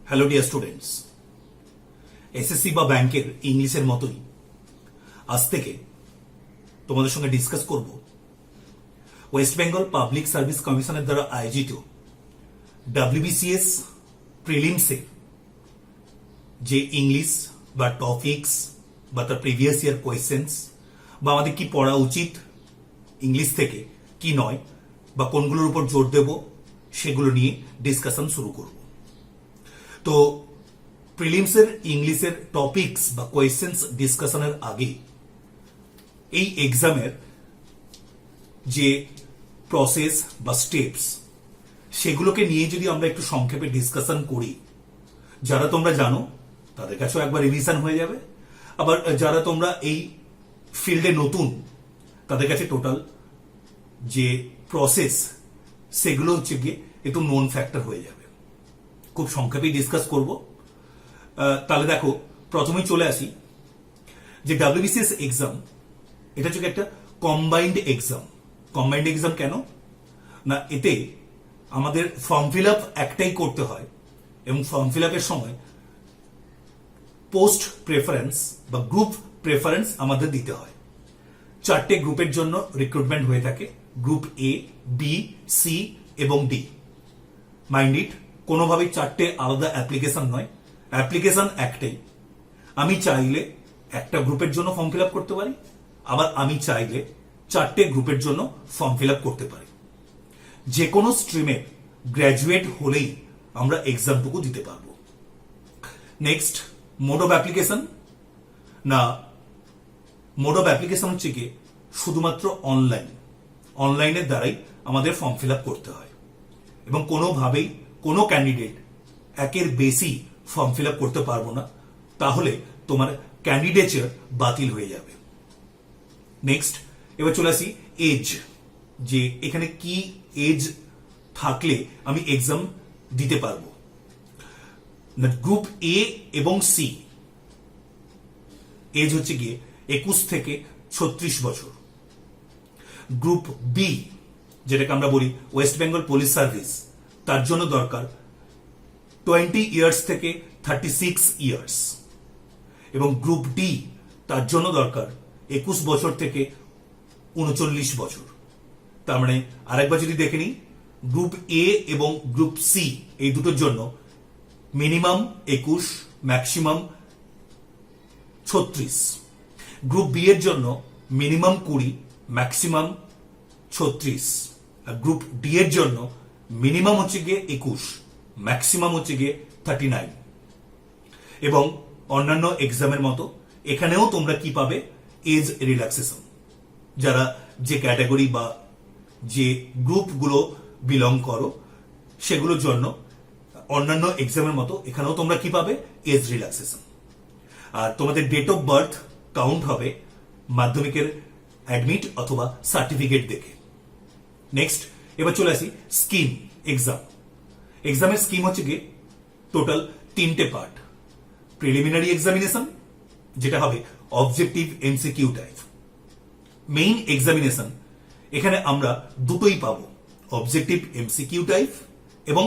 Hello dear students, SSC বা ব্যাংকের ইংলিশের মতোই আজ থেকে তোমাদের সঙ্গে ডিসকাস করব ওয়েস্ট বেঙ্গল পাবলিক সার্ভিস কমিশনের দ্বারা আয়োজিত WBCS প্রিলিমসে যে ইংলিশ বা টপিকস বা তার প্রিভিয়াস ইয়ার কোয়েশ্চেন্স বা আমাদের কি পড়া উচিত ইংলিশ থেকে কি নয় বা কোনগুলোর উপর জোর দেব সেগুলো নিয়ে ডিসকাশন শুরু করব। তো প্রিলিমসের ইংলিশের টপিকস বা কোয়েশ্চেন্স ডিসকাশনের আগে এই এক্সামের যে প্রসেস বা স্টেপস সেগুলোকে নিয়ে যদি আমরা একটু সংক্ষেপে ডিসকাশন করি, যারা তোমরা জানো তাদের কাছেও একবার রিভিশন হয়ে যাবে, আবার যারা তোমরা এই ফিল্ডে নতুন তাদের কাছে টোটাল যে প্রসেস সেগুলো হচ্ছে গিয়ে একটু নোন ফ্যাক্টর হয়ে যাবে। খুব সংক্ষেপেই ডিসকাস করব। তাহলে দেখো, প্রথমেই চলে আসি যে WBCS এক্সাম এটা হচ্ছে একটা কম্বাইন্ড এক্সাম। কম্বাইন্ড এক্সাম কেন না, এতে আমাদের ফর্ম ফিল আপ একটাই করতে হয় এবং ফর্ম ফিল আপের সময় পোস্ট প্রেফারেন্স বা গ্রুপ প্রেফারেন্স আমাদের দিতে হয়। 4টে গ্রুপের জন্য রিক্রুটমেন্ট হয়ে থাকে, গ্রুপ A, B, C এবং D। মাইন্ড ইট, কোনোভাবেই 4টে আলাদা অ্যাপ্লিকেশন নয়, অ্যাপ্লিকেশন একটাই। আমি চাইলে একটা গ্রুপের জন্য ফর্ম ফিল আপ করতে পারি, আবার আমি চাইলে 4টে গ্রুপের জন্য ফর্ম ফিল আপ করতে পারি। যে কোনো স্ট্রিমে গ্র্যাজুয়েট হলেই আমরা এক্সামটুকু দিতে পারবো। নেক্সট, মোড অফ অ্যাপ্লিকেশন না, মোড অফ অ্যাপ্লিকেশন হচ্ছে কি শুধুমাত্র অনলাইনের দ্বারাই আমাদের ফর্ম ফিল আপ করতে হয় এবং কোনোভাবেই কোনো ক্যান্ডিডেট একের বেশি ফর্ম ফিল আপ করতে পারবো না, তাহলে তোমার ক্যান্ডিডেচার বাতিল হয়ে যাবে। নেক্সট, এবার চলে আসি এজ, যে এখানে কি এজ থাকলে আমি এক্সাম দিতে পারবো। গ্রুপ A এবং C এজ হচ্ছে গিয়ে 21 থেকে 36 বছর। গ্রুপ B যেটাকে আমরা বলি ওয়েস্ট বেঙ্গল পুলিশ সার্ভিস, তার জন্য দরকার 20 ইয়ার্স থেকে 36 ইয়ার্স এবং গ্রুপ D তার জন্য দরকার 21 বছর থেকে 39 বছর। তার মানে আরেকবার যদি দেখে নিই, গ্রুপ A এবং গ্রুপ C এই দুটোর জন্য মিনিমাম 21, ম্যাক্সিমাম 36। গ্রুপ B এর জন্য মিনিমাম 20, ম্যাক্সিমাম 36। আর গ্রুপ D এর জন্য মিনিমাম হচ্ছে গিয়ে 21, ম্যাক্সিমাম হচ্ছে গিয়ে 39। এবং অন্যান্য এক্সামের মতো এখানেও তোমরা কি পাবে, এজ রিল্যাক্সেশন। যারা যে ক্যাটাগরি বা যে গ্রুপগুলো বিলং করো সেগুলোর জন্য অন্যান্য এক্সামের মতো এখানেও তোমরা কি পাবে, এজ রিল্যাক্সেশন। আর তোমাদের ডেট অফ বার্থ কাউন্ট হবে মাধ্যমিকের অ্যাডমিট অথবা সার্টিফিকেট দেখে। নেক্সট, এবার চলে আসি স্কিম এক্সাম। এক্সামের স্কিম হচ্ছে গিয়ে টোটাল 3টে পার্ট। প্রিলিমিনারি এক্সামিনেশন যেটা হবে objective MCQ type. Main examination, এখানে আমরা দুটোই পাবো, অবজেক্টিভ MCQ টাইপ এবং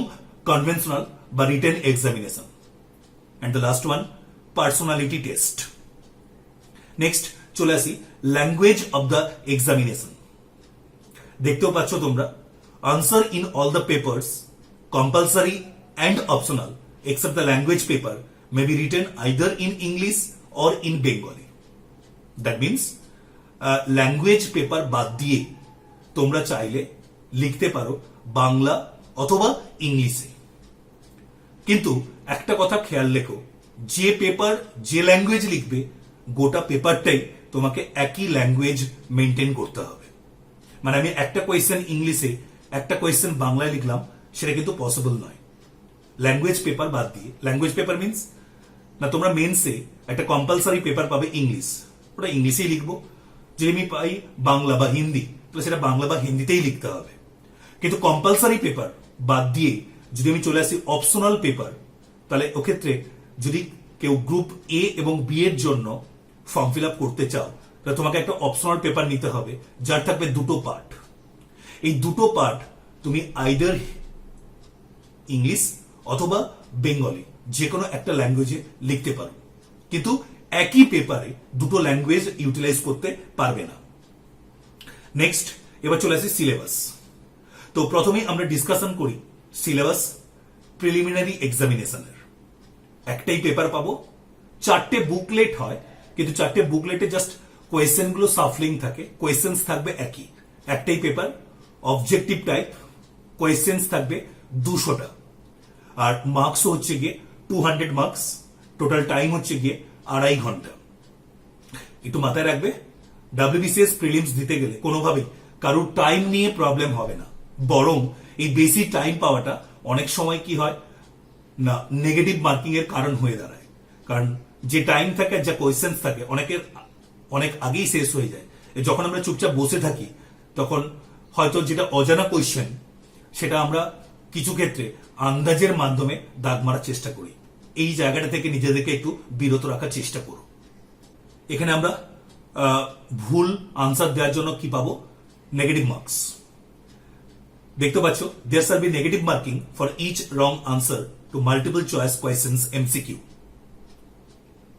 কনভেনশনাল বা written examination. And the last one personality test. Next চলে আসি ল্যাঙ্গুয়েজ অব দ্য এক্সামিনেশন। দেখতেও পাচ্ছ তোমরা, answer in all the papers compulsory and optional except the language paper may be written either in English or in Bengali. That means language paper বাদ দিয়ে তোমরা চাইলে লিখতে পারো বাংলা অথবা ইংলিশে। কিন্তু একটা কথা খেয়াল রেখো, যে পেপার যে ল্যাঙ্গুয়েজ লিখবে গোটা পেপারটাই তোমাকে একই ল্যাঙ্গুয়েজ মেনটেন করতে হবে। মানে আমি একটা কোয়েশ্চেন ইংলিশে একটা কোয়েশ্চেন বাংলায় লিখলাম, সেটা কিন্তু পসিবল নয় ল্যাঙ্গুয়েজ পেপার বাদ দিয়ে। ল্যাঙ্গুয়েজ পেপার মিনস না, তোমরা মেন্সে একটা কম্পালসারি পেপার পাবে ইংলিশ, ওটা ইংলিশেই লিখবো। যদি আমি পাই বাংলা বা হিন্দি, তাহলে সেটা বাংলা বা হিন্দিতেই লিখতে হবে। কিন্তু কম্পালসারি পেপার বাদ দিয়ে যদি আমি চলে আসি অপশনাল পেপার, তাহলে ওক্ষেত্রে যদি কেউ গ্রুপ A এবং B এর জন্য ফর্ম ফিল আপ করতে চাও, তাহলে তোমাকে একটা অপশনাল পেপার নিতে হবে যার থাকবে দুটো পার্ট। এই দুটো পার্ট তুমি আইদার ইংলিশ অথবা বেঙ্গলি যে কোনো একটা ল্যাঙ্গুয়েজে লিখতে পারো, কিন্তু একই পেপারে দুটো ল্যাঙ্গুয়েজ ইউটিলাইজ করতে পারবে না। নেক্সট, এবার চলে আসি সিলেবাস। তো প্রথমেই আমরা ডিসকাশন করি সিলেবাস প্রিলিমিনারি এক্সামিনেশনের। একটাই পেপার পাবো, 4টে বুকলেট হয়, কিন্তু 4টে বুকলেটে জাস্ট কোয়েশ্চেন গুলো সাফলিং থাকে, কোয়েশ্চেন্স থাকবে একই। একটাই পেপার, অবজেক্টিভ টাইপ, কোয়েশ্চেন্স থাকবে 200টা, আর মার্কস হচ্ছে গিয়ে 200 মার্কস। টোটাল টাইম হচ্ছে গিয়ে 2.5 ঘন্টা। একটু মাথায় রাখবে, ডাব্লিউবিসিএস প্রিলিমস দিতে গেলে কোনোভাবেই কারোর টাইম নিয়ে প্রবলেম হবে না, বরং এই বেশি টাইম পাওয়াটা অনেক সময় কি হয় না নেগেটিভ মার্কিং এর কারণ হয়ে দাঁড়ায়। কারণ যে টাইম থাকে, যা কোয়েশ্চেন্স থাকে, অনেক আগেই শেষ হয়ে যায়। যখন আমরা চুপচাপ বসে থাকি তখন হয়তো যেটা অজানা কোয়েশ্চেন সেটা আমরা কিছু ক্ষেত্রে আন্দাজের মাধ্যমে দাগ মারার চেষ্টা করি। এই জায়গাটা থেকে নিজেদেরকে একটু বিরত রাখার চেষ্টা করো। এখানে আমরা ভুল আনসার দেওয়ার জন্য কি পাবো? Negative marks. দেখতে পাচ্ছ, there shall be negative marking for each wrong answer to multiple choice questions MCQ.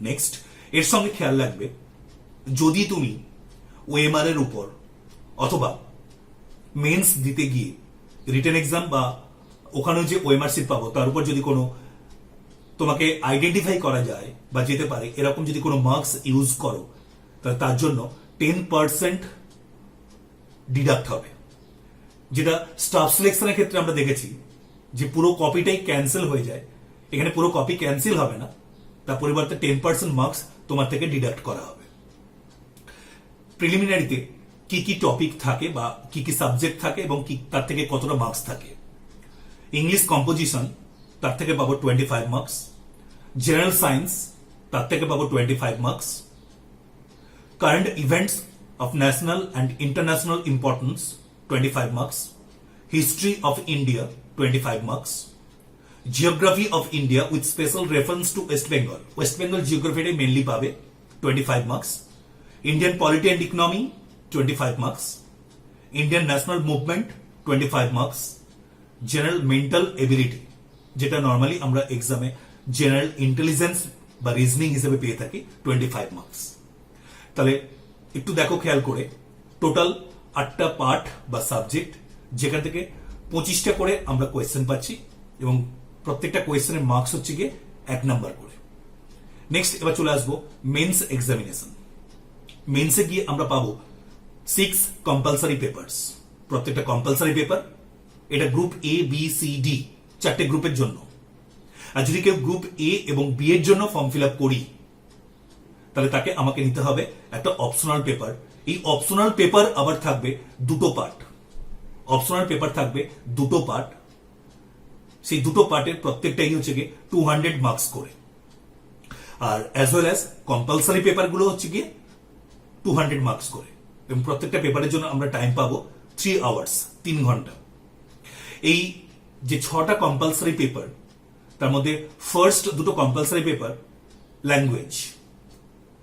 Next, এর সঙ্গে খেয়াল রাখবে, যদি তুমি ওএমআর এর উপর অথবা মেন্স দিতে গিয়ে রিটেন এক্সাম বা ওখানে যে ওএমআর সিট পাবো তার উপর যদি কোনো তোমাকে আইডেন্টিফাই করা যায় বা যেতে পারে এরকম যদি কোনো মার্কস ইউজ করো, তাহলে তার জন্য 10% ডিডাক্ট হবে। যেটা স্টাফ সিলেকশনের ক্ষেত্রে আমরা দেখেছি যে পুরো কপিটাই ক্যান্সেল হয়ে যায়, এখানে পুরো কপি ক্যান্সেল হবে না, তার পরিবর্তে 10% মার্কস তোমার থেকে ডিডাক্ট করা হবে। প্রিলিমিনারিতে কি কি টপিক থাকে বা কি কি সাবজেক্ট থাকে এবং তার থেকে কতটা মার্কস থাকে। ইংলিশ কম্পোজিশন, তার থেকে পাবো 25 মার্কস। জেনারেল সায়েন্স, তার থেকে পাবো 25 marks. Current events of national and international importance, 25 marks. History of India, 25 marks. Geography of India with special reference to West Bengal, West Bengal জিওগ্রাফিটাই মেনলি পাবে, 25 marks. Indian polity and economy, 25 marks. Indian national movement, 25 marks. General mental ability, যেটা normally আমরা এক্সামে general intelligence বা reasoning হিসেবে পেয়ে থাকি, 25 marks. তাহলে একটু দেখো খেয়াল করে, টোটাল 8টা পার্ট বা সাবজেক্ট, যেখান থেকে 25টা করে আমরা কোয়েশ্চেন পাচ্ছি এবং প্রত্যেকটা কোয়েশ্চেনের মার্কস হচ্ছে গিয়ে 1 নাম্বার করে। নেক্সট, এবার চলে আসবো মেন্স এক্সামিনেশন। মেন্সে গিয়ে আমরা পাবো 6 কম্পালসারি পেপারস। প্রত্যেকটা কম্পালসারি পেপার, এটা group A B C D 4টে গ্রুপের জন্য। আর যদি কেউ গ্রুপ এ এবং বি এর জন্য ফর্ম ফিল আপ করি, তাহলে তাকে আমাকে নিতে হবে একটা অপশনাল পেপার। এই অপশনাল পেপার আবার থাকবে 2টো পার্ট। অপশনাল পেপার থাকবে 2টো পার্ট। সেই 2টো পার্টের প্রত্যেকটাই হচ্ছে গিয়ে 200 মার্কস করে। আর as well as compulsory paper গুলো হচ্ছে গিয়ে 200 মার্কস করে। এবং প্রত্যেকটা পেপারের জন্য আমরা টাইম পাবো 3 আওয়ার্স, 3 ঘন্টা। এই যে 6টা কম্পালসারি পেপার, তার মধ্যে ফার্স্ট 2টো কম্পালসারি পেপার ল্যাঙ্গুয়েজ।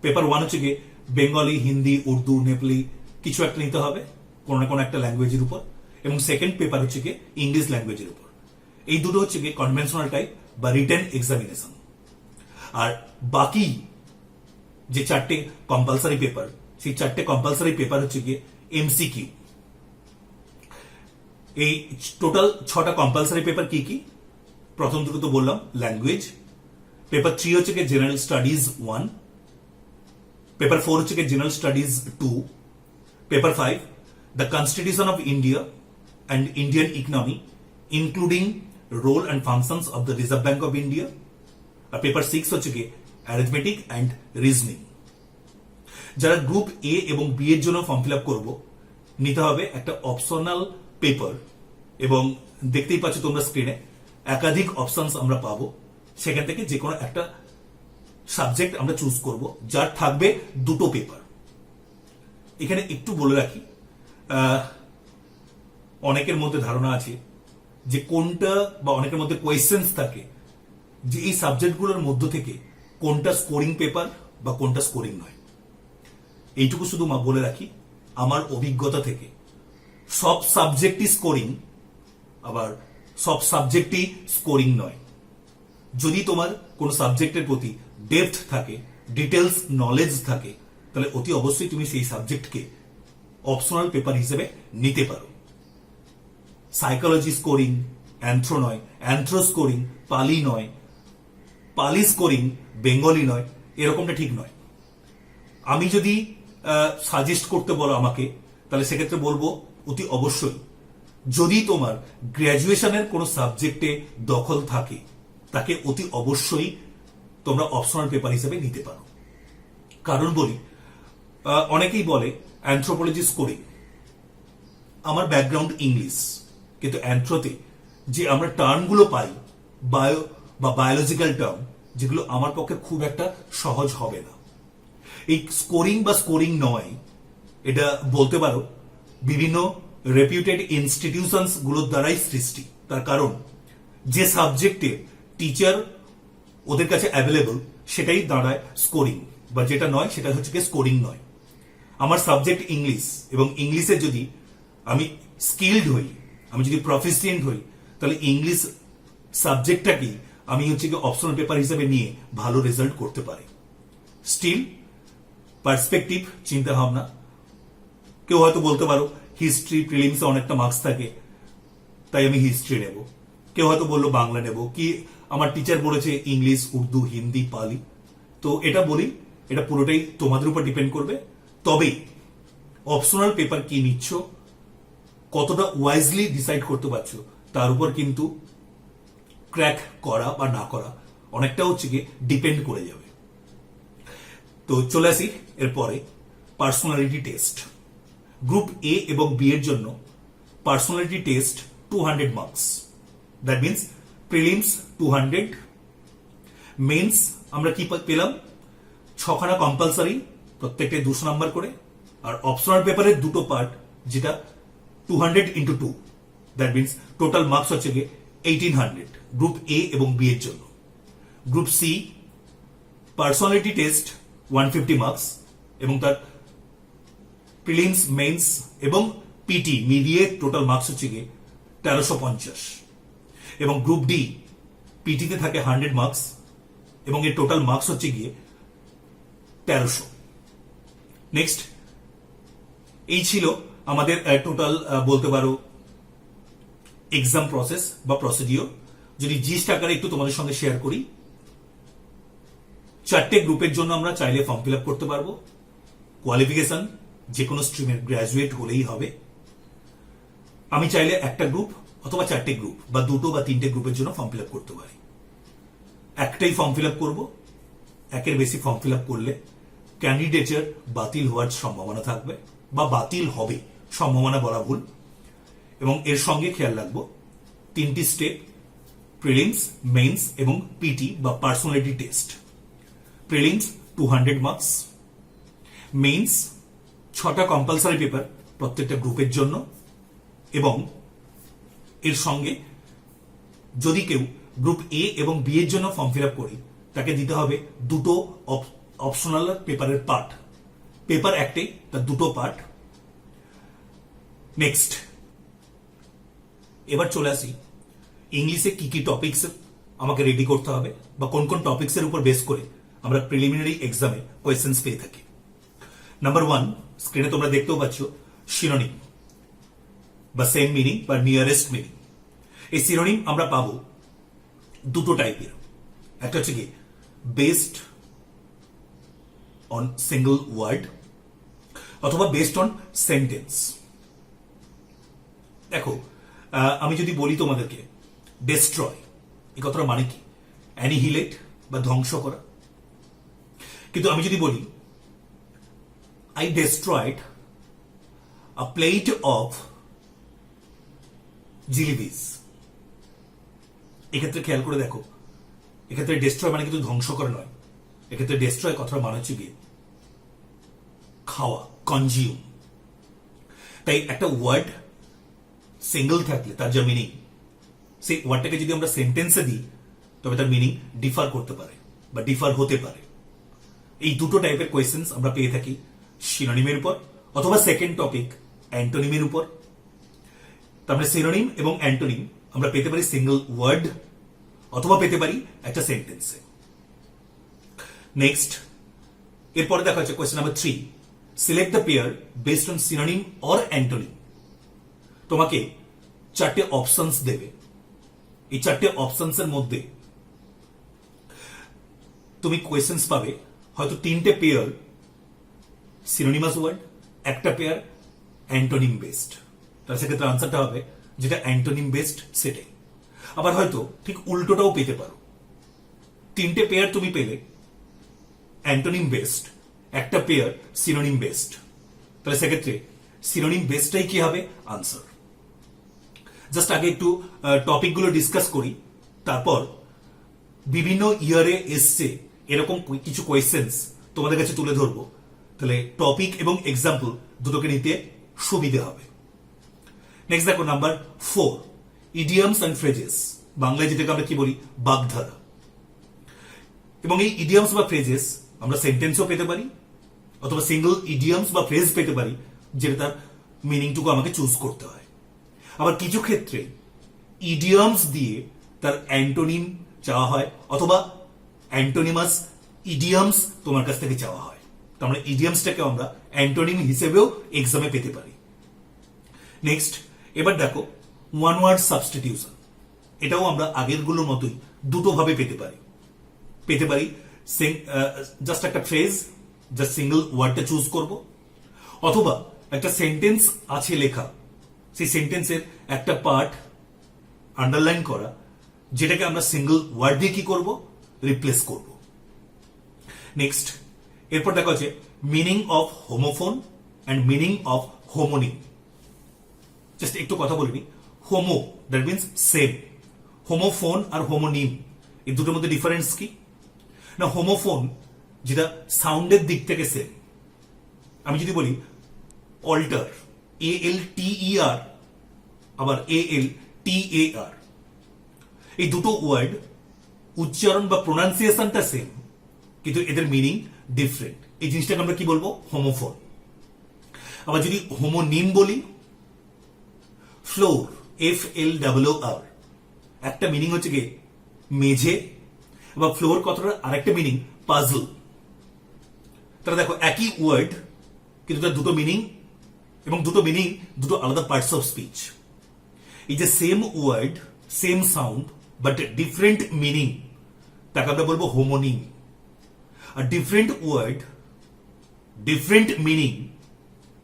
পেপার 1 হচ্ছে গিয়ে বেঙ্গলি, হিন্দি, উর্দু, নেপালি কিছু একটা নিতে হবে কোনো না কোনো একটা ল্যাঙ্গুয়েজের উপর, এবং সেকেন্ড পেপার হচ্ছে গিয়ে ইংলিশ ল্যাঙ্গুয়েজের উপর। এই দুটো হচ্ছে গিয়ে কনভেনশনাল টাইপ বা রিটেন এক্সামিনেশন। আর বাকি যে 4টে কম্পালসারি পেপার, সেই 4টে কম্পালসারি পেপার হচ্ছে গিয়ে এমসিকিউ। এই টোটাল 6টা কম্পালসারি পেপার কি কি? প্রথম দুটো তো বললাম, ল্যাঙ্গুয়েজ। পেপার 3 হচ্ছে গিয়ে জেনারেল স্টাডিজ 1। পেপার 4 হচ্ছে গিয়ে general studies 2। Paper 5 the constitution of India and Indian economy including role and functions of the Reserve Bank of India. আর পেপার 6 হচ্ছে গিয়ে অ্যারিথমেটিক অ্যান্ড রিজনিং। যারা গ্রুপ এ এবং B এর জন্য ফর্ম ফিল আপ করবো, নিতে হবে একটা অপশনাল পেপার, এবং দেখতেই পাচ্ছ তোমরা স্ক্রিনে একাধিক অপশনস আমরা পাবো। সেখান থেকে যে কোনো একটা সাবজেক্ট আমরা চুজ করব, যার থাকবে 2টো পেপার। এখানে একটু বলে রাখি, অনেকের মধ্যে ধারণা আছে যে কোনটা, বা অনেকের মধ্যে কোয়েশ্চেন্স থাকে যে এই সাবজেক্টগুলোর মধ্য থেকে কোনটা স্কোরিং পেপার বা কোনটা স্কোরিং নয়। এইটুকু শুধু বলে রাখি, আমার অভিজ্ঞতা থেকে সব সাবজেক্টই স্কোরিং, আবার সব সাবজেক্টই স্কোরিং নয়। যদি তোমার কোনো সাবজেক্টের প্রতি ডেপথ থাকে, ডিটেলস নলেজ থাকে, তাহলে অতি অবশ্যই তুমি সেই সাবজেক্টকে অপশনাল পেপার হিসেবে নিতে পারো। সাইকোলজি স্কোরিং অ্যান্থ্রো নয়, অ্যান্থ্রো স্কোরিং পালি নয়, পালি স্কোরিং বেঙ্গলি নয়, এরকমটা ঠিক নয়। আমি যদি সাজেস্ট করতে বলো আমাকে, তাহলে সেক্ষেত্রে বলবো অতি অবশ্যই যদি তোমার গ্র্যাজুয়েশনের কোনো সাবজেক্টে দখল থাকে, তাকে অতি অবশ্যই তোমরা অপশনাল পেপার হিসেবে নিতে পারো। কারণ বলি, অনেকেই বলে অ্যানথ্রোপোলজি স্কোরিং, আমার ব্যাকগ্রাউন্ড ইংলিশ, কিন্তু অ্যানথ্রোতে যে আমরা টার্মগুলো পাই বায়ো বা বায়োলজিক্যাল টার্ম, যেগুলো আমার পক্ষে খুব একটা সহজ হবে না। এই স্কোরিং বা স্কোরিং নয়, এটা বলতে পারো বিভিন্ন রেপিউটেড ইনস্টিটিউশনস গুলোর দ্বারাই সৃষ্টি। তার কারণ যে সাবজেক্টে টিচার ওদের কাছে অ্যাভেলেবল সেটাই দাঁড়ায় স্কোরিং, বা যেটা নয় সেটা হচ্ছে কি স্কোরিং নয়। আমার সাবজেক্ট ইংলিশ, এবং ইংলিশে যদি আমি স্কিলড হই, আমি যদি প্রফিসিয়েন্ট হই, তাহলে ইংলিশ সাবজেক্টটাকেই আমি হচ্ছে কি অপশনাল পেপার হিসেবে নিয়ে ভালো রেজাল্ট করতে পারি। স্টিল পার্সপেক্টিভ চিন্তা ভাবনা, কেউ হয়তো বলতে পারো হিস্ট্রি প্রিলিমসে অনেকটা মার্কস থাকে, তাই আমি হিস্ট্রি নেব। কেউ হয়তো বললো বাংলা নেব, কি আমার টিচার বলেছে ইংলিশ, উর্দু, হিন্দি, পালি। তো এটা বলি, এটা পুরোটাই তোমাদের উপর ডিপেন্ড করবে। তবে অপশনাল পেপার কি নিচ্ছ, কতটা ওয়াইজলি ডিসাইড করতে পারছো, তার উপর কিন্তু ক্র্যাক করা বা না করা অনেকটা হচ্ছে গিয়ে ডিপেন্ড করে যাবে। তো চলে আসি এরপরে পার্সোনালিটি টেস্ট। গ্রুপ এ এবং বি এর জন্য personality test 200 marks, that means prelims 200, mains আমরা কি পেলাম 6খানা কম্পালসারি, প্রত্যেকটা 200 নাম্বার করে, আর অপশনাল পেপারের দুটো পার্ট, যেটা 200 into 2, that means total marks হচ্ছে গিয়ে 1800 গ্রুপ এ এবং বি এর জন্য। Group C personality test 150 marks এবং তার প্রিলিমস, মেন্স এবং পিটি মিলিয়ে টোটাল মার্কস হচ্ছে গিয়ে 1350, এবং গ্রুপ ডি পিটিতে থাকে 100 মার্কস এবং এর টোটাল মার্কস হচ্ছে গিয়ে 1300। নেক্সট, এই ছিল আমাদের টোটাল বলতে পারো এক্সাম প্রসেস বা প্রসিডিওর। যদি জিস্ট আকারে একটু তোমাদের সঙ্গে শেয়ার করি, 4টে গ্রুপের জন্য আমরা চাইলে ফর্ম ফিল আপ করতে পারবো। কোয়ালিফিকেশন যে কোনো স্ট্রিমের গ্রাজুয়েট হলেই হবে। আমি চাইলে একটা গ্রুপ অথবা 4টে গ্রুপ বা 2টো বা 3টে গ্রুপের জন্য ফর্ম ফিল আপ করতে পারি। একটাই ফর্ম ফিল আপ করবো, একের বেশি ফর্ম ফিল আপ করলে ক্যান্ডিডেটের বাতিল হওয়ার সম্ভাবনা থাকবে, বা বাতিল হবে, সম্ভাবনা বলা ভুল। এবং এর সঙ্গে খেয়াল রাখবো 3টি স্টেপ, প্রিলিমস, মেইনস এবং পিটি বা personality test. Prelims 200 marks, mains 6টা কম্পালসারি পেপার প্রত্যেকটা গ্রুপের জন্য, এবং এর সঙ্গে যদি কেউ গ্রুপ এ এবং বি এর জন্য ফর্ম ফিল আপ করি, তাকে দিতে হবে 2টো অপশনাল পেপারের পার্ট। পেপার একটাই, তার 2টো পার্ট। নেক্সট, এবার চলে আসি ইংলিশে কি কি টপিকস আমাকে রেডি করতে হবে, বা কোন কোন টপিকসের উপর বেস করে আমরা প্রিলিমিনারি এক্সামে কোয়েশ্চেন্স পেয়ে থাকি। নাম্বার 1, স্ক্রিনে তোমরা দেখতেও পাচ্ছ সিনোনিম বা সেম মিনিং বা নিয়ারেস্ট মিনিং। এই সিনোনিম আমরা পাবো 2টো টাইপের। একটা হচ্ছে কি বেসড অন সিঙ্গল ওয়ার্ড অথবা বেসড অন সেন্টেন্স। দেখো, আমি যদি বলি তোমাদেরকে ডেস্ট্রয়, এই কথাটা মানে কি? অ্যানিহিলেট বা ধ্বংস করা। কিন্তু আমি যদি বলি I destroyed a plate of জিলিপিস, এক্ষেত্রে খেয়াল করে দেখো, এক্ষেত্রে ডেস্ট্রয় মানে কিন্তু ধ্বংস করা নয়, এক্ষেত্রে ডেস্ট্রয় কথাটা মানে হচ্ছে গিয়ে খাওয়া, কনজিউম। তাই একটা ওয়ার্ড সিঙ্গল থাকলে তার যা মিনিং, সেই ওয়ার্ডটাকে যদি আমরা সেন্টেন্সে দিই, তবে তার মিনিং ডিফার করতে পারে বা ডিফার হতে পারে। এই 2টো টাইপের কোয়েশ্চেন্স আমরা পেয়ে থাকি সিনোনিমের উপর, অথবা সেকেন্ড টপিক অ্যান্টোনিমের উপর। তার মানে সিনোনিম এবং অ্যান্টোনিম আমরা পেতে পারি সিঙ্গল ওয়ার্ড অথবা পেতে পারি একটা সেন্টেন্সে। নেক্সট, এরপরে দেখা হচ্ছে question number 3, select the pair based on synonym or antonym. তোমাকে 4টে অপশনস দেবে, এই 4টে অপশনস এর মধ্যে তুমি কোয়েশ্চেন্স পাবে হয়তো 3টে পেয়ার সিনোনিমাস ওয়ার্ড, একটা পেয়ার অ্যান্টোনিম বেসড। তার সেক্ষেত্রে আনসারটা হবে যেটা অ্যান্টোনিম বেসড সেটাই। আবার হয়তো ঠিক উল্টোটাও পেতে পারো, 3টে পেয়ার তুমি পেলে অ্যান্টোনিম বেসড, একটা পেয়ার সিনোনিম বেসড, তাহলে সেক্ষেত্রে সিনোনিম বেসডটাই কি হবে আনসার। জাস্ট আগে একটু টপিকগুলো ডিসকাস করি, তারপর বিভিন্ন ইয়ারে এসছে এরকম কিছু কোয়েশ্চেন্স তোমাদের কাছে তুলে ধরবো, তাহলে টপিক এবং এক্সাম্পল দুটোকে নিতে সুবিধে হবে। নেক্সট দেখো নাম্বার 4, ইডিয়ামস অ্যান্ড ফ্রেজেস। বাংলায় যেটাকে আমরা কি বলি বাগধারা। এবং এই ইডিয়ামস বা ফ্রেজেস আমরা সেন্টেন্সও পেতে পারি অথবা সিঙ্গল ইডিয়ামস বা ফ্রেজ পেতে পারি, যেটা তার মিনিংটুকু আমাকে চুজ করতে হয়। আবার কিছু ক্ষেত্রে ইডিয়ামস দিয়ে তার অ্যান্টোনিম চাওয়া হয় অথবা অ্যান্টোনিমাস ইডিয়ামস তোমার কাছ থেকে চাওয়া হয়, তার মানে ইডিয়ামসটাকে আমরা অ্যান্টোনিম হিসেবেও এক্সামে পেতে পারি। নেক্সট, এবার দেখো ওয়ান ওয়ার্ড সাবস্টিটিউশন। এটাও আমরা আগের গুলোর মতোই দুটো ভাবে পেতে পারি। জাস্ট একটা ফ্রেজ, জাস্ট সিঙ্গল ওয়ার্ডটা চুজ করব, অথবা একটা সেন্টেন্স আছে লেখা, সেই সেন্টেন্সের একটা পার্ট আন্ডারলাইন করা, যেটাকে আমরা সিঙ্গল ওয়ার্ড দিয়ে কি করব রিপ্লেস করব। নেক্সট, এরপর দেখা হচ্ছে meaning of homophone and meaning of homonym. Just একটু কথা বলিনি, homo that means same, homophone আর হোমোনিম এই দুটোর মধ্যে ডিফারেন্স কি না, হোমোফোন যেটা সাউন্ডের দিক থেকে সেম। আমি যদি বলি অল্টার, ALTER, আবার ALTAR, এই দুটো ওয়ার্ড উচ্চারণ বা প্রোনাউন্সিয়েশনটা সেম, কিন্তু এদের মিনিং ডিফারেন্ট। এই জিনিসটাকে আমরা কি বলবো হোমোফোন। আবার যদি হোমোনিম বলি, ফ্লোর, FLOOR, একটা মিনিং হচ্ছে কি মেঝে, বা ফ্লোর কথাটার আরেকটা মিনিং পাজল। তাহলে দেখো একই ওয়ার্ড কিন্তু তার দুটো মিনিং, এবং দুটো মিনিং দুটো আলাদা পার্টস অফ স্পিচ। এই যে same word same sound but different meaning, তাকে আমরা বলবো হোমোনিম। আর different word different meaning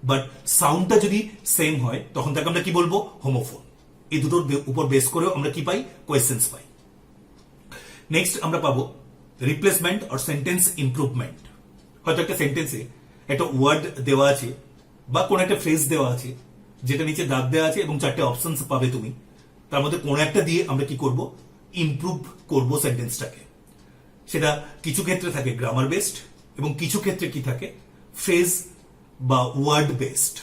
but সাউন্ডটা যদি সেম হয় তখন তাকে আমরা কি বলবো হোমোফোন। এই দুটোর উপর বেস করেও আমরা কি পাই কোয়েশ্চেন্স পাই। নেক্সট আমরা পাবো রিপ্লেসমেন্ট আর সেন্টেন্স ইমপ্রুভমেন্ট। হয়তো একটা সেন্টেন্সে একটা ওয়ার্ড দেওয়া আছে বা কোন একটা ফ্রেজ দেওয়া আছে, যেটা নিচে দাগ দেওয়া আছে এবং 4টে অপশনস পাবে তুমি, তার মধ্যে কোন একটা দিয়ে আমরা কি করব ইমপ্রুভ করব সেন্টেন্সটাকে। সেটা কিছু ক্ষেত্রে থাকে গ্রামার বেসড এবং কিছু ক্ষেত্রে কি থাকে ফ্রেজ বা ওয়ার্ড বেসড।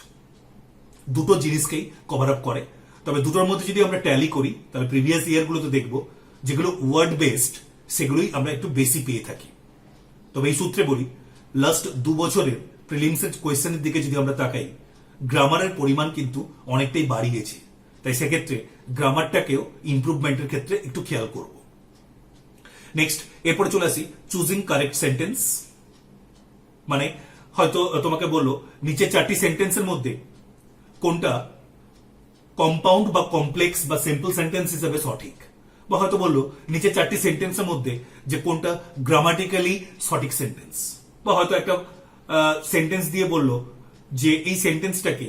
দুটো জিনিসকেই কভার আপ করে। তবে দুটোর মধ্যে যদি আমরা ট্যালি করি তাহলে প্রিভিয়াস ইয়ার গুলোতে দেখবো যেগুলো ওয়ার্ড বেসড সেগুলোই আমরা একটু বেশি পেয়ে থাকি। তবে এই সূত্রে বলি লাস্ট 2 বছরের প্রিলিমসের কোয়েশ্চেনের দিকে যদি আমরা তাকাই, গ্রামারের পরিমাণ কিন্তু অনেকটাই বাড়িয়েছে। তাই সেক্ষেত্রে গ্রামারটাকেও ইমপ্রুভমেন্টের ক্ষেত্রে একটু খেয়াল করব। নেক্সট, এরপরে চলে আসি চুজিং কারেক্ট সেন্টেন্স। মানে হয়তো তোমাকে বললো নিচে 4টি সেন্টেন্সের মধ্যে কোনটা কম্পাউন্ড বা কমপ্লেক্স বা সিম্পল সেন্টেন্স হিসেবে সঠিক, বা হয়তো বললো নিচে 4টি সেন্টেন্সের মধ্যে যে কোনটা গ্রামাটিক্যালি সঠিক সেন্টেন্স, বা হয়তো একটা সেন্টেন্স দিয়ে বললো যে এই সেন্টেন্সটাকে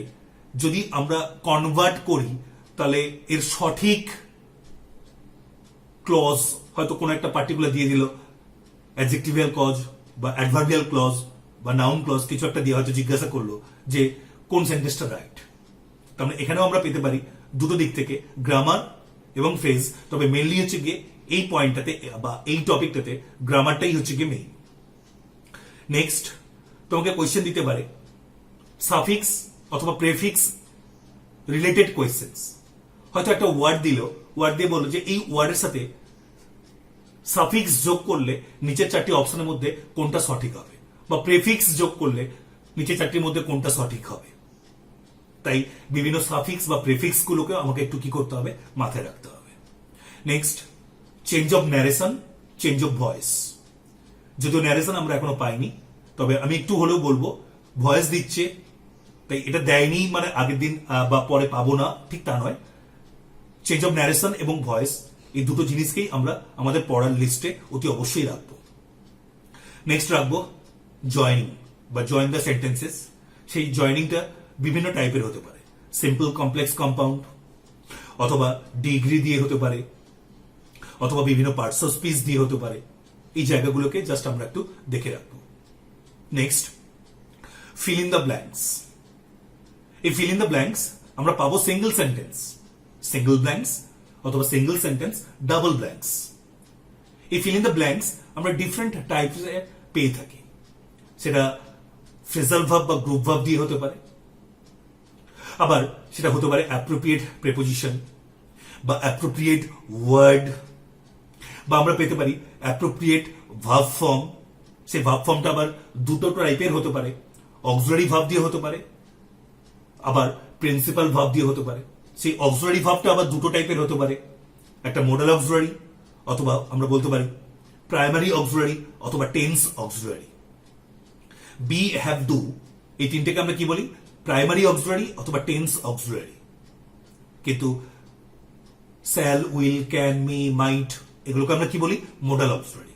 যদি আমরা কনভার্ট করি তাহলে এর সঠিক ক্লজ হয়তো কোন একটা পার্টিকুলার দিয়ে দিল, অ্যাডজেক্টিভিয়াল ক্লজ বা অ্যাডভার্বিয়াল ক্লজ বা নাউন ক্লজ, কিছু একটা দিয়ে হয়তো জিজ্ঞাসা করলো যে কোন সেন্টেন্সটা রাইট। তার মানে এখানেও আমরা পেতে পারি দুটো দিক থেকে গ্রামার এবং ফ্রেজ। তবে মেইনলি হচ্ছে গিয়ে এই পয়েন্টটাতে বা এই টপিকটাতে গ্রামারটাই হচ্ছে গিয়ে মেইন। নেক্সট, তোমাকে কোয়েশ্চেন দিতে পারে সাফিক্স অথবা প্রেফিক্স রিলেটেড কোয়েশ্চেন্স। হয়তো একটা ওয়ার্ড দিল, ওয়ার্ড দিয়ে বললো যে এই ওয়ার্ডের সাথে সাফিক্স যোগ করলে নিচের 4টি অপশনের মধ্যে কোনটা সঠিক হবে, বা প্রেফিক্স যোগ করলে নিচের 4টির মধ্যে কোনটা সঠিক হবে। তাই বিভিন্ন সাফিক্স বা প্রেফিক্স গুলোকে আমাকে একটু কি করতে হবে মাথায় রাখতে হবে। Next, change of narration, change of voice. যদিও ন্যারেশন আমরা এখনো পাইনি, তবে আমি একটু হলেও বলবো ভয়েস দিচ্ছে, তাই এটা দেয়নি মানে আগের দিন বা পরে পাবো না, ঠিক তা নয়। চেঞ্জ অফ ন্যারেশন এবং ভয়েস এই দুটো জিনিসকেই আমরা আমাদের পড়ার লিস্টে অতি অবশ্যই রাখবো। নেক্সট রাখবো জয়নিং বা জয়েন দ্য সেন্টেন্সেস। সেই জয়নিংটা বিভিন্ন টাইপের হতে পারে, সিম্পল কমপ্লেক্স কম্পাউন্ড, অথবা ডিগ্রি দিয়ে হতে পারে, অথবা বিভিন্ন পার্টস অফ স্পিচ দিয়ে হতে পারে। এই জায়গাগুলোকে জাস্ট আমরা একটু দেখে রাখবো। Next, feel in the blanks. এই ফিল ইন দ্য ব্ল্যাঙ্কস আমরা পাবো সিঙ্গল সেন্টেন্স, সিঙ্গল ব্ল্যাঙ্কস, অথবা সিঙ্গল সেন্টেন্স, ডাবল ব্ল্যাঙ্কস। এই ফিল ইন দ্য ব্ল্যাঙ্কস আমরা ডিফারেন্ট টাইপস পেয়ে থাকি। সেটা ফ্রেজাল ভার্ব বা গ্রুপ ভার্ব দিয়ে হতে পারে, আবার সেটা হতে পারে অ্যাপ্রোপ্রিয়েট প্রেপোজিশন বা অ্যাপ্রোপ্রিয়েট ওয়ার্ড, বা আমরা পেতে পারি অ্যাপ্রোপ্রিয়েট ভার্ব ফর্ম। সেই ভার্ব ফর্মটা আবার দুটো টাইপের হতে পারে, অক্সিলারি ভার্ব দিয়ে হতে পারে, আবার প্রিন্সিপাল ভার্ব দিয়ে হতে পারে। সেই অক্সিলারি ভার্বটা আবার দুটো টাইপের হতে পারে, একটা মডাল অক্সিলারি, অথবা আমরা বলতে পারি প্রাইমারি অক্সিলারি, অথবা tense auxiliary. Be, have, do, এই তিনটেকে আমরা কি বলি? প্রাইমারি অক্সিলারি অথবা টেন্স অক্সিলারি। কিন্তু shall, will, can, may, might, এগুলোকে আমরা কি বলি? Modal auxiliary.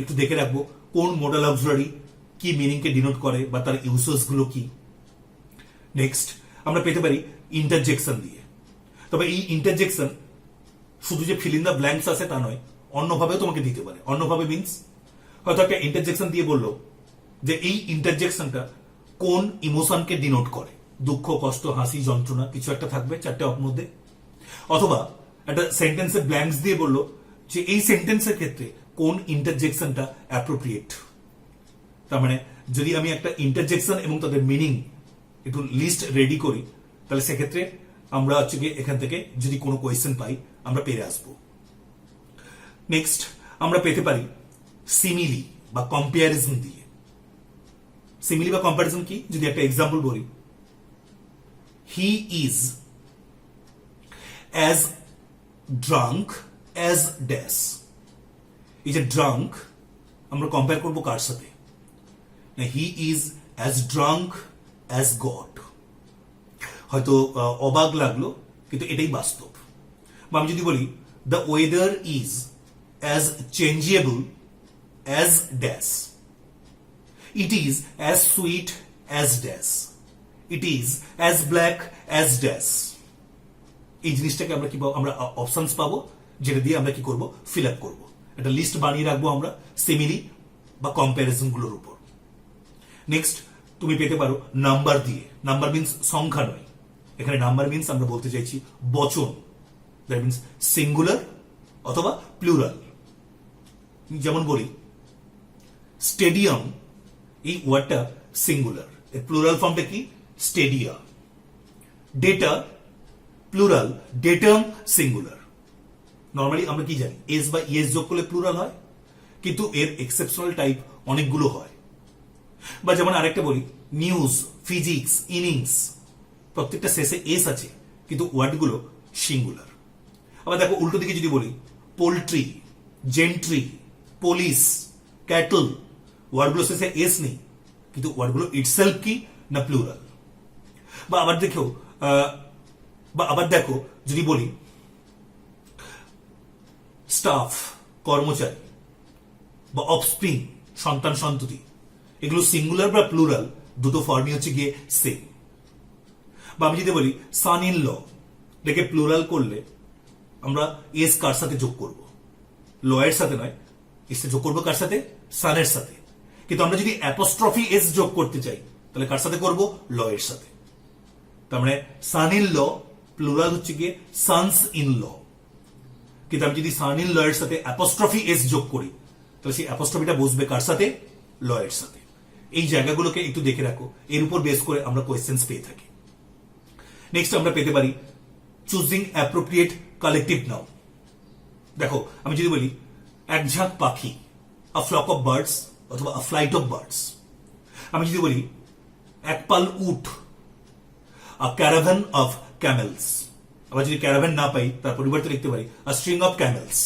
একটু দেখে রাখবো কোন মডাল অক্সিলারি কি মিনিংকে ডিনোট করে বা তার ইউসেস গুলো কি। নেক্সট, আমরা পেতে পারি ইন্টারজেকশন দিয়ে। তবে এই ইন্টারজেকশন শুধু যে ফিল ইন দ্য ব্ল্যাঙ্কস আছে তা নয়, অন্যভাবেও তোমাকে দিতে পারে। অন্যভাবে মিনস হয়তো একটা ইন্টারজেকশন দিয়ে বললো যে এই ইন্টারজেকশনটা কোন ইমোশনকে ডিনোট করে, দুঃখ, কষ্ট, হাসি, যন্ত্রণা, কিছু একটা থাকবে চারটে অফ মধ্যে। অথবা একটা সেন্টেন্সে ব্ল্যাঙ্কস দিয়ে বললো যে এই সেন্টেন্সের ক্ষেত্রে কোন ইন্টারজেকশনটা অ্যাপ্রোপ্রিয়েট। তার মানে যদি আমি একটা ইন্টারজেকশন এবং তাদের মিনিং একটু লিস্ট রেডি করি, তাহলে সেক্ষেত্রে আমরা হচ্ছে গিয়ে এখান থেকে যদি কোনো কোয়েশ্চেন পাই আমরা পেরে আসবো। নেক্সট, আমরা পেতে পারি সিমিলি বা কম্পারিজন দিয়ে। সিমিলি বা কম্পারিজন কি? যদি একটা এক্সাম্পল বলি, he is as drunk as dash. এই যে ড্রাঙ্ক আমরা কম্পেয়ার করবো কার সাথে? He is as drunk as God. হয়তো অবাক লাগলো, কিন্তু এটাই বাস্তব। বা আমি যদি বলি the weather is as changeable as dash, it is as sweet as dash, it is as black as dash. এই জিনিসটাকে আমরা কি পাবো? আমরা অপশনস পাবো, যেটা দিয়ে আমরা কি করব? ফিল আপ করবো। একটা লিস্ট বানিয়ে রাখবো আমরা সিমিলি বা কম্পারিজন গুলোর উপর। নেক্সট, তুমি পেতে পারো নাম্বার দিয়ে। নাম্বার মিন্স সংখ্যা নয়, এখানে নাম্বার মিন্স আমরা বলতে চাইছি বচন। দ্যাট মিন্স সিঙ্গুলার অথবা প্লুরাল। যেমন বলি স্টেডিয়াম, এই ওয়ার্ডটা সিঙ্গুলার, এর প্লুরাল ফর্মটা কি? Stadium. Data plural, datum singular. Normally আমরা কি জানি? এস বা ইএস যোগ করলে প্লুরাল হয়, কিন্তু এর এক্সেপশনাল টাইপ অনেকগুলো হয়। বা যেমন আরেকটা বলি নিউজ, ফিজিক্স, ইনিংস, প্রত্যেকটা শেষে এস আছে, কিন্তু ওয়ার্ডগুলো সিঙ্গুলার। আবার দেখো উল্টো দিকে যদি বলি পোল্ট্রি, জেন্ট্রি, পুলিশ, ক্যাটল, ওয়ার্ডগুলো শেষে এস নেই, কিন্তু ওয়ার্ডগুলো ইটসেলফ কি না প্লুরাল। বা আবার দেখো যদি বলি স্টাফ, কর্মচারী, বা অফস্প্রিং, সন্তান, সন্ততি, এগুলো সিঙ্গুলার বা প্লুরাল দুটো ফর্মই হচ্ছে গিয়ে সেম। বা আমি যদি বলি সান ইন ল, এটাকে প্লুরাল করলে আমরা এস কার সাথে যোগ করব? ল এর সাথে নয়, এসে যোগ করবো কার সাথে? সানের সাথে। কিন্তু আমরা যদি অ্যাপোস্ট্রফি এস যোগ করতে চাই তাহলে কার সাথে করব? ল এর সাথে। তার মানে সান ইন ল প্লুরাল হচ্ছে গিয়ে সানস ইন ল। কিন্তু আমি যদি সান ইন ল এর সাথে অ্যাপোস্ট্রফি এস যোগ করি তাহলে সেই অ্যাপোস্ট্রফিটা বসবে কার সাথে? ল এর সাথে। এই জায়গাগুলোকে একটু দেখে রাখো, এর উপর বেস করে আমরা কোয়েশ্চেন্স পেয়ে থাকি। নেক্সট আমরা পেতে পারি চুজিং অ্যাপ্রোপ্রিয়েট কালেকটিভ নাউন। দেখো আমি যদি বলি এক ঝাঁক পাখি, আ ফ্লক অফ বার্ডস অথবা আ ফ্লাইট অফ বার্ডস। আমি যদি বলি এক পাল উট, আ ক্যারাভান অফ ক্যামেলস। আবার যদি ক্যারাভান না পাই তার পরিবর্তে লিখতে পারি আ স্ট্রিং অফ ক্যামেলস।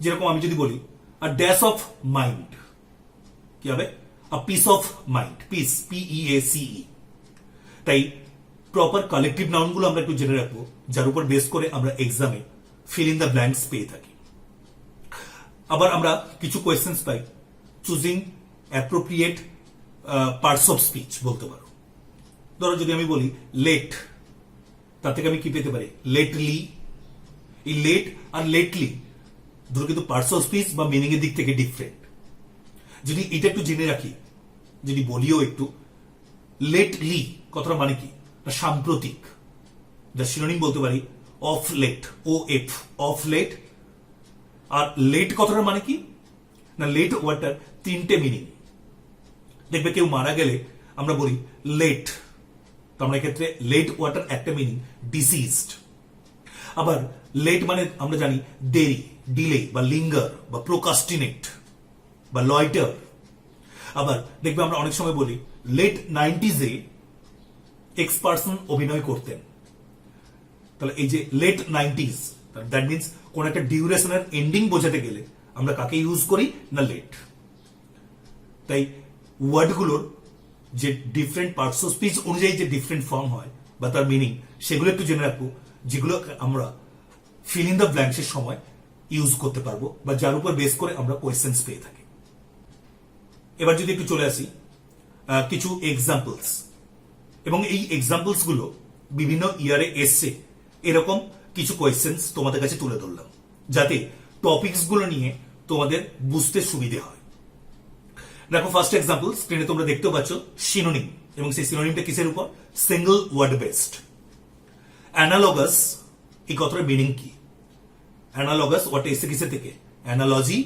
যেরকম আমি যদি বলি আ ড্যাশ অফ মাইন্ড, কি হবে? A piece of mind, piece, PEACE। তাই প্রপার কালেকটিভ নাউনগুলো আমরা একটু জেনে রাখবো, যার উপর বেস করে আমরা এক্সামে ফিল ইন দ্য ব্ল্যাঙ্কস পেয়ে থাকি। আবার আমরা কিছু questions pi, choosing appropriate parts of speech বলতে পারো। ধরো যদি আমি বলি লেট, তার থেকে আমি কি পেতে পারি? লেটলি। এই লেট আর লেটলি দুটো কিন্তু পার্টস অফ স্পিচ বা মিনিং এর দিক থেকে ডিফারেন্ট। যদি এটা একটু জেনে রাখি, যদি বলিও একটু, লেটলি কথাটা মানে কি? সাম্প্রতিক। যা সিনোনিম বলতে পারি of late, OF, of late. আর লেট কথাটা মানে কি না, লেট ওয়ার্ডটার তিনটে মিনিং। দেখবে কেউ মারা গেলে আমরা বলি লেট, তো আমরা এক্ষেত্রে লেট ওয়ার্ডটার একটা মিনিং ডিসিজড। আবার লেট মানে আমরা জানি দেরি, ডিলে বা লিঙ্গার বা প্রোকাস্টিনেট বা লয়টার। আবার দেখবে আমরা অনেক সময় বলি লেট 90s-এ এক্স পার্সন অভিনয় করতেন। তাহলে এই যে লেট 90s, দ্যাট মিনস কোন একটা ডিউরেশনের এন্ডিং বোঝাতে গেলে আমরা কাকে ইউজ করি না, লেট। তাই ওয়ার্ডগুলোর যে ডিফারেন্ট পার্টস অফ স্পিচ অনুযায়ী যে ডিফারেন্ট ফর্ম হয় বা তার মিনিং, সেগুলো একটু জেনে রাখবো, যেগুলো আমরা ফিল ইন দ্য ব্ল্যাঙ্কস এর সময় ইউজ করতে পারবো বা যার উপর বেস করে আমরা কোয়েশ্চেন্স পেয়ে থাকি। এবার যদি একটু চলে আসি কিছু এক্সাম্পলস, এবং এই এক্সাম্পলস গুলো বিভিন্ন ইয়ারে এসছে, এরকম কিছু কোয়েশ্চেন্স তোমাদের কাছে তুলে ধরলাম, যাতে টপিকস গুলো নিয়ে তোমাদের বুঝতে সুবিধে হয়। দেখো ফার্স্ট এক্সাম্পল স্ক্রিনে তোমরা দেখতেও পাচ্ছ, সিনোনিম, এবং সেই সিনোনিমটা কিসের উপর? Single word based. অ্যানালগাস, এই কথাটার মিনিং কি? অ্যানালগাস ওয়ার্ডটা এসে কিসের থেকে? অ্যানালজি।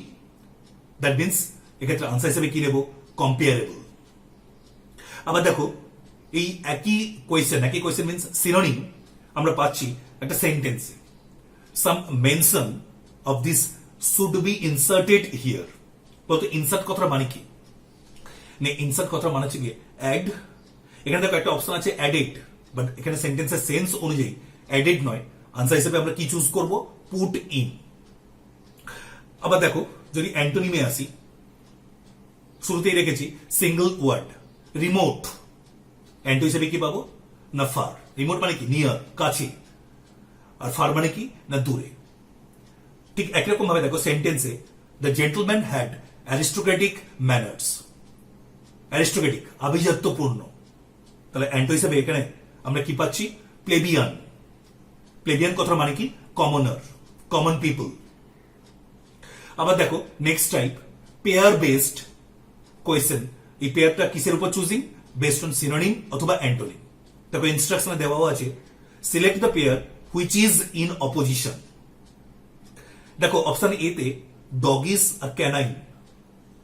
দ্যাট মিনস এক্ষেত্রে আনসার হিসেবে কি নেব? কম্পেয়ারেবল। আবার দেখো এই একই কোয়েশ্চেন মিনস সিনোনিম আমরা পাচ্ছি একটা সেন্টেন্সে। Some mention of this should be inserted here. বলতো ইনসার্ট কথাটা মানে কি? ইনসার্ট কথাটা মানে হচ্ছে কি অ্যাড। এখানে দেখো একটা অপশন আছে অ্যাডেড, বাট এখানে সেন্টেন্সের সেন্স অনুযায়ী অ্যাডেড নয়, আনসার হিসেবে আমরা কি চুজ করব? Put in. আবার দেখো যদি অ্যান্টোনিমে আসি, শুরুতেই রেখেছি সিঙ্গল ওয়ার্ড রিমোট, অ্যান্টো হিসেবে কি পাবো না ফার। রিমোট মানে কি? নিয়ার, কাছে। আর ফার মানে কি না দূরে। ঠিক একরকম ভাবে দেখো সেন্টেন্সে the gentleman had aristocratic manners. Aristocratic, আভিজাত্যপূর্ণ। তাহলে অ্যান্টো হিসেবে এখানে আমরা কি পাচ্ছি? প্লেবিয়ান। প্লেবিয়ান কথা মানে কি? Commoner, common people. আবার দেখো next type pair based question. এই পেয়ারটা কিসের উপর চুজিং? বেসড অন সিনোনিম অথবা অ্যান্টোনিম। দেখো ইনস্ট্রাকশনে দেওয়াও আছে select the pair which is in opposition. দেখো অপশন এ তে ডগ ইজ আর canine.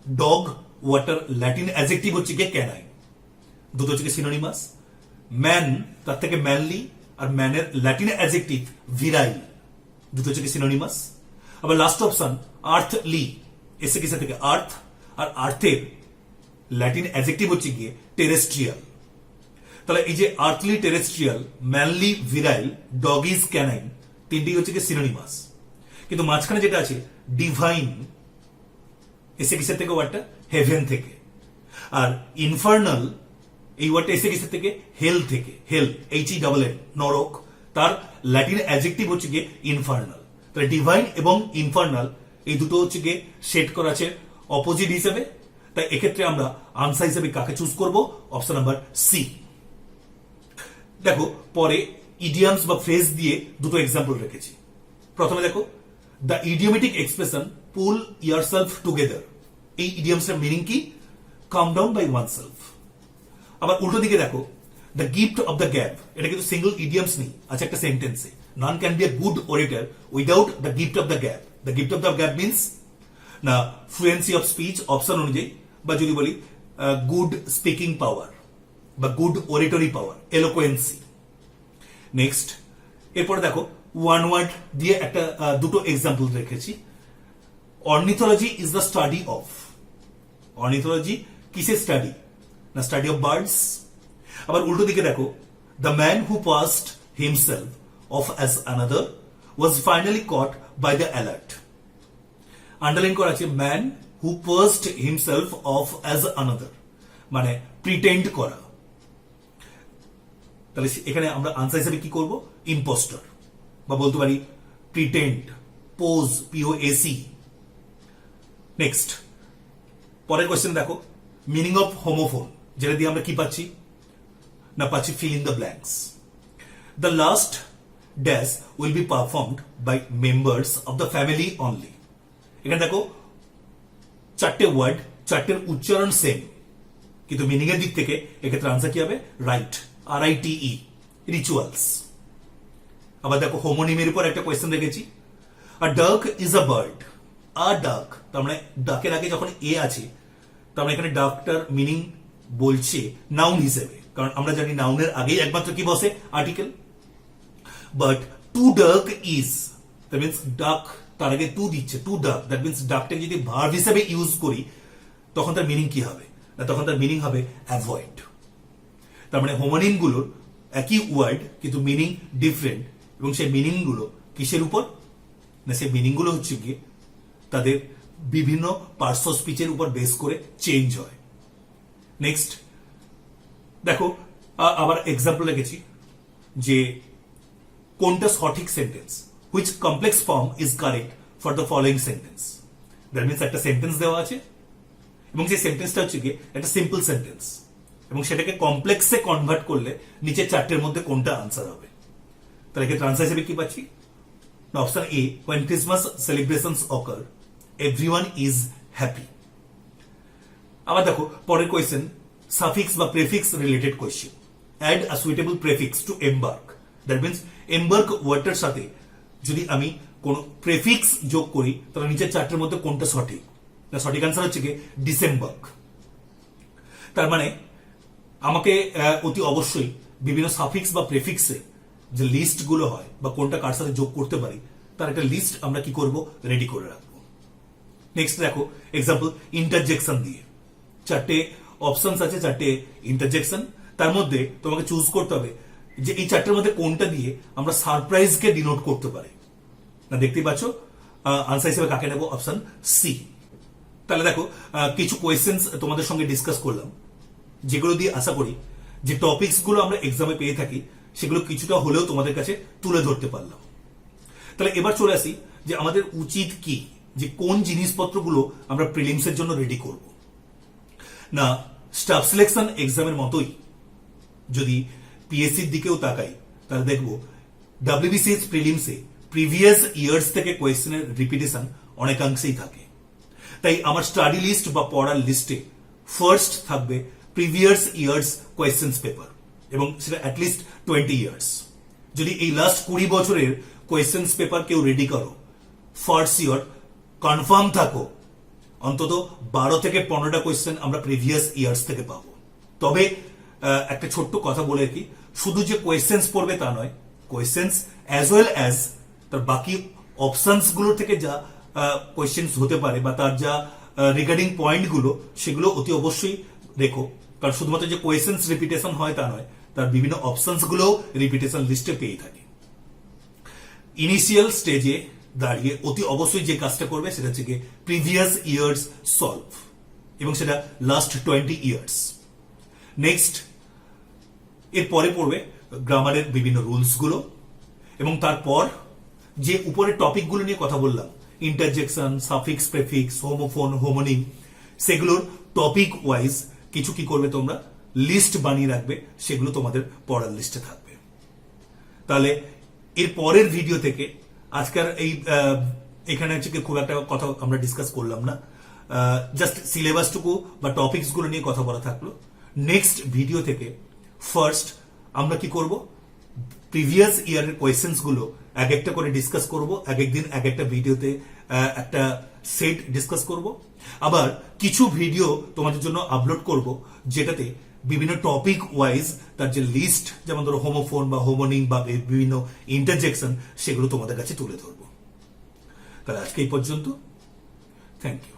Dog water Latin adjective হচ্ছে গিয়ে ক্যানাইন, দুটো হচ্ছে সিনোনিমাস। ম্যান তার থেকে ম্যানলি, আর ম্যানের ল্যাটিন অ্যাডজেক্টিভ ভিরাইল, দুটো হচ্ছে সিনোনিমাস। আবার লাস্ট অপশন আর্থলি, এসে কিসে থেকে? আর্থ, আর আর্থের ল্যাটিন অ্যাডজেক্টিভ হচ্ছে গিয়ে টেরেস্ট্রিয়াল। তাহলে এই যে earthly, terrestrial, manly, virile, dog is, canine, তিনটি হচ্ছে গিয়ে সিনোনিমাস। কিন্তু মাঝখানে যেটা আছে ডিভাইন, এসে কিসের থেকে? ওয়ার্ডটা হেভেন থেকে। আর ইনফার্নাল, এই ওয়ার্ডটা এসে কিসের থেকে? হেল থেকে। হেল, HELL, নরক, তার ল্যাটিন অ্যাডজেক্টিভ হচ্ছে গিয়ে ইনফার্নাল। তাহলে ডিভাইন এবং ইনফার্নাল এই দুটো হচ্ছে গিয়ে সেট করা আছে অপোজিট হিসেবে। তাই এক্ষেত্রে আমরা আনসার হিসেবে কাকে চুজ করব? Option number C. দেখো পরে ইডিয়ামস বা ফ্রেজ দিয়ে দুটো এক্সাম্পল রেখেছি। প্রথমে দেখো the idiomatic expression pull yourself together. এই ইডিয়ামসের মিনিং কি? Calm down by oneself. আবার উল্টো দিকে দেখো the gift of the gap, এটা কিন্তু সিঙ্গল ইডিয়ামস নেই, আছে একটা সেন্টেন্সে। None can be a good orator without the gift of the gap. The gift of the gap means না ফ্লুয়েন্সি অফ স্পিচ অপশন অনুযায়ী, বা যদি বলি গুড স্পিকিং পাওয়ার বা গুড ওরেটরি পাওয়ার, এলোকোয়েন্সি। নেক্সট এরপরে দেখো ওয়ান ওয়ার্ড দিয়ে একটা দুটো এক্সাম্পল রেখেছি। Ornithology is the study of. Ornithology কিসের স্টাডি? না স্টাডি অফ বার্ডস। আবার উল্টো দিকে দেখো the man who passed himself off as another was finally caught by the alert. Underline করা আছে man who passed himself off as another, মানে pretend করা। তাহলে এখানে আমরা আনসার হিসেবে কি করব? ইম্পোস্টার, বা বলতে পারি প্রিটেন্ড, পোজ, POAC। নেক্সট পরের কোয়েশ্চেন দেখো, মিনিং অফ হোমোফোন, যেটা দিয়ে আমরা কি পাচ্ছি না পাচ্ছি fill in the blanks. The last dash will be performed by members of the family only. এখানে দেখো চারটে ওয়ার্ড, চারটের উচ্চারণ সেম, কিন্তু মিনিং এর দিক থেকে এক্ষেত্রে আনসার কি হবে? Right, RITE, rituals. আবার দেখো হোমোনিমের উপর একটা কোয়েশ্চেন রেখেছি, আ ডাক ইজ আ বার্ড। আ ডাক, তার মানে ডাকের আগে যখন এ আছে, তার মানে এখানে ডাকটার মিনিং বলছে নাউন হিসেবে, কারণ আমরা জানি নাউনের আগেই একমাত্র কি বসে? আর্টিকেল। বাট টু ডাক ইজ, দ্যাট মিনস ডাক তার আগে টু দিচ্ছে, টু ডাক, দ্যাট মিনস ডাকটাকে যদি ভার্ব হিসেবে ইউজ করি তখন তার মিনিং কি হবে? না তখন তার মিনিং হবে অ্যাভয়েড। তার মানে হোমোনিম গুলোর একই ওয়ার্ড কিন্তু মিনিং ডিফারেন্ট, এবং সেই মিনিং গুলো কিসের উপর? না সেই মিনিং গুলো হচ্ছে গিয়ে তাদের বিভিন্ন পার্টস অফ স্পিচের উপর বেস করে চেঞ্জ হয়। নেক্সট দেখো আবার এক্সাম্পল রেখেছি যে কোনটা সঠিক sentence, which complex form is correct for the following sentence. That means একটা সেন্টেন্স দেওয়া আছে এবং সেই সেন্টেন্সটা হচ্ছে গিয়ে একটা সিম্পল সেন্টেন্স, এবং সেটাকে কমপ্লেক্সে কনভার্ট করলে নিচে চারটের মধ্যে কোনটা আনসার হবে। তাহলে এক্ষেত্রে আনসার হিসেবে কি পাচ্ছি? Option A, when Christmas celebrations occur, everyone is happy. আবার দেখো পরের কোয়েশ্চেন, সাফিক্স বা prefix related question. Add a suitable prefix to embark. That means embark ওয়ার্ডটার সাথে যদি আমি কোন প্রেফিক্স যোগ করি তাহলে নিচের চারটের মধ্যে কোনটা সঠিক? সঠিক আনসার হচ্ছে কি ডিসেম্বার্ক। তার মানে আমাকে অতি অবশ্যই বিভিন্ন সাফিক্স বা প্রেফিক্সে যে লিস্ট গুলো হয় বা কোনটা কার সাথে যোগ করতে পারি তার একটা লিস্ট আমরা কি করব? রেডি করে রাখবো। নেক্সট দেখো এক্সাম্পল, ইন্টারজেকশন দিয়ে চারটে অপশনস আছে, চারটে ইন্টারজেকশন, তার মধ্যে তোমাকে চুজ করতে হবে যে এই চারটের মধ্যে কোনটা দিয়ে আমরা সারপ্রাইজকে ডিনোট করতে পারি। না দেখতেই পাচ্ছ আনসার হিসেবে কাকে নেবো? Option C. তাহলে দেখো কিছু কোয়েশ্চেন্স তোমাদের সঙ্গে ডিসকাস করলাম, যেগুলো দিয়ে আশা করি যে টপিকস গুলো আমরা এক্সামে পেয়ে থাকি সেগুলো কিছুটা হলেও তোমাদের কাছে তুলে ধরতে পারলাম। তাহলে এবার চলে আসি যে আমাদের উচিত কি, যে কোন জিনিসপত্রগুলো আমরা প্রিলিমসের জন্য রেডি করব। না স্টাফ সিলেকশন এক্সামের মতোই যদি পিএসসির দিকেও তাকাই তাহলে দেখবো WBCS প্রিলিমসে প্রিভিয়াস ইয়ার্স থেকে কোয়েশ্চেনের রিপিটেশন অনেকাংশেই থাকে। তাই আমার স্টাডি লিস্ট বা পড়ার লিস্টে ফার্স্ট থাকবে প্রিভিয়াস ইয়ার্স কোয়েশ্চেন্স পেপার, এবং সেটা অ্যাটলিস্ট 20 ইয়ার্স। যদি এই লাস্ট 20 বছরের কোয়েশ্চেন্স পেপার কেউ রেডি করো, ফার্স্ট ইয়ার কনফার্ম থাকো অন্তত 12 থেকে 15টা কোয়েশ্চেন আমরা প্রিভিয়াস ইয়ার্স থেকে পাবো। তবে একটা ছোট্ট কথা বলে কি, শুধু যে কোয়েশ্চেন্স পড়বে তা নয়, কোয়েশ্চেন্স অ্যাজ ওয়েল অ্যাজ তার বাকি অপশনস গুলো থেকে যা কোয়েশ্চেন্স হতে পারে বা তার যা রিগার্ডিং পয়েন্ট গুলো সেগুলো অতি অবশ্যই রেখো, কারণ শুধুমাত্র যে কোয়েশ্চেন্স রিপিটেশন হয় তা নয়, তার বিভিন্ন অপশনস গুলো রিপিটেশন লিস্টে পেয়ে থাকে। ইনিশিয়াল স্টেজে দাঁড়িয়ে অতি অবশ্যই যে কাজটা করবে সেটা হচ্ছে কি প্রিভিয়াস ইয়ার্স সলভ, এবং সেটা লাস্ট 20 ইয়ার্স। নেক্সট এর পরে পড়বে গ্রামারের বিভিন্ন রুলস গুলো, এবং তারপর যে উপরের টপিক গুলো নিয়ে কথা বললাম, interjection, suffix, prefix, homophone, homonym, সেগুলোর টপিক ওয়াইজ কিছু কি করবে তোমরা লিস্ট বানিয়ে রাখবে, সেগুলো তোমাদের পড়ার লিস্টে থাকবে। তাহলে এর পরের ভিডিও থেকে আজকের এই এখানে হচ্ছে খুব একটা কথা আমরা ডিসকাস করলাম না, জাস্ট সিলেবাসটুকু বা টপিকস গুলো নিয়ে কথা বলা থাকলো। নেক্সট ভিডিও থেকে ফার্স্ট আমরা কি করব, প্রিভিয়াস ইয়ারের কোয়েশ্চেন্স গুলো এক একটা করে ডিসকাস করব, এক একদিন এক একটা ভিডিওতে একটা সেট ডিসকাস করব। আবার কিছু ভিডিও তোমাদের জন্য আপলোড করব যেটাতে বিভিন্ন টপিক ওয়াইজ তার যে লিস্ট, যেমন ধরো হোমোফোন বা হোমোনিম বা বিভিন্ন ইন্টারজেকশন, সেগুলো তোমাদের কাছে তুলে ধরবো। তাহলে আজকে এই পর্যন্ত, থ্যাংক ইউ।